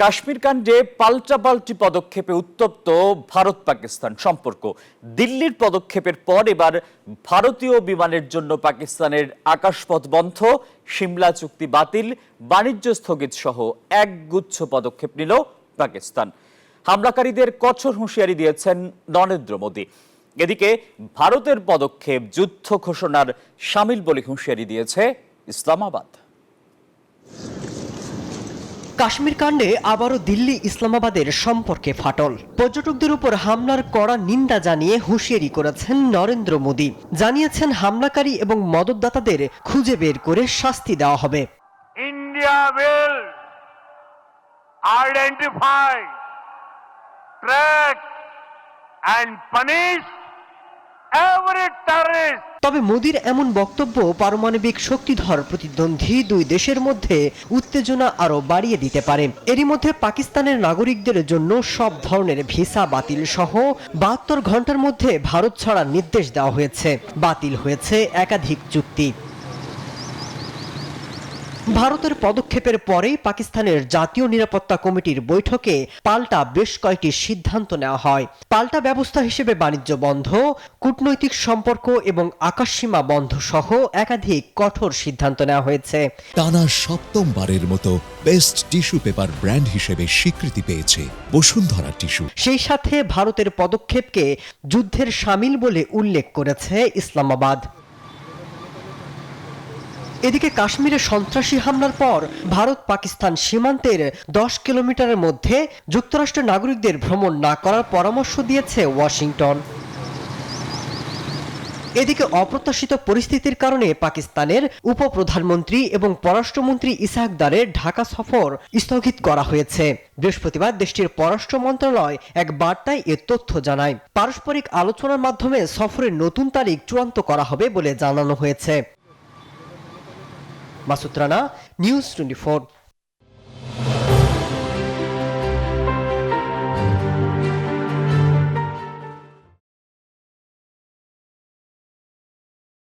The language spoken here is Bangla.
কাশ্মীর কাণ্ডে পাল্টাপাল্টি পদক্ষেপে উত্তপ্ত ভারত পাকিস্তান সম্পর্ক। দিল্লির পদক্ষেপের পর এবার ভারতীয় বিমানের জন্য পাকিস্তানের আকাশপথ বন্ধ, সিমলা চুক্তি বাতিল, বাণিজ্য স্থগিত সহ একগুচ্ছ পদক্ষেপ নিল পাকিস্তান। হামলাকারীদের কঠোর হুঁশিয়ারি দিয়েছেন নরেন্দ্র মোদী। এদিকে ভারতের পদক্ষেপ যুদ্ধ ঘোষণার শামিল বলে হুঁশিয়ারি দিয়েছে ইসলামাবাদ। কাশ্মীর কাণ্ডে আবারও দিল্লি ইসলামাবাদের সম্পর্কে ফাটল। পর্যটকদের উপর হামলার কড়া নিন্দা জানিয়ে হুঁশিয়ারি করেছেন নরেন্দ্র মোদী। জানিয়েছেন হামলাকারী এবং মদতদাতাদের খুঁজে বের করে শাস্তি দেওয়া হবে। India will identify, track and punish every terrorist. তবে মোদীর এমন বক্তব্য পারমাণবিক শক্তিধর প্রতিদ্বন্দ্বী দুই দেশের মধ্যে উত্তেজনা আরো বাড়িয়ে দিতে পারে। এরই মধ্যে পাকিস্তানের নাগরিকদের জন্য সব ধরনের ভিসা বাতিল সহ 72 ঘন্টার মধ্যে ভারত ছাড়ার নির্দেশ দেওয়া হয়েছে। বাতিল হয়েছে একাধিক চুক্তি। ভারতের পদক্ষেপের পরেই পাকিস্তানের জাতীয় নিরাপত্তা কমিটির বৈঠকে পাল্টা বেশ কয়েকটি সিদ্ধান্ত নেওয়া হয়। পাল্টা ব্যবস্থা হিসেবে বাণিজ্য বন্ধ, কূটনৈতিক সম্পর্ক এবং আকাশসীমা বন্ধ সহ একাধিক কঠোর সিদ্ধান্ত নেওয়া হয়েছে। টানা সপ্তমবারের মতো বেস্ট টিস্যু পেপার ব্র্যান্ড হিসেবে স্বীকৃতি পেয়েছে বসুন্ধরা টিস্যু। সেই সাথে ভারতের পদক্ষেপকে যুদ্ধের শামিল বলে উল্লেখ করেছে ইসলামাবাদ। এদিকে কাশ্মীরে সন্ত্রাসী হামলার পর ভারত পাকিস্তান সীমান্তের 10 কিলোমিটারের মধ্যে যুক্তরাষ্ট্রের নাগরিকদের ভ্রমণ না করার পরামর্শ দিয়েছে ওয়াশিংটন। এদিকে অপ্রত্যাশিত পরিস্থিতির কারণে পাকিস্তানের উপপ্রধানমন্ত্রী এবং পররাষ্ট্রমন্ত্রী ইসহাক দারের ঢাকা সফর স্থগিত করা হয়েছে। বৃহস্পতিবার দেশটির পররাষ্ট্র মন্ত্রণালয় এক বার্তায় এ তথ্য জানায়। পারস্পরিক আলোচনার মাধ্যমে সফরের নতুন তারিখ চূড়ান্ত করা হবে বলে জানানো হয়েছে। মাসুদ রানা, নিউজ 24।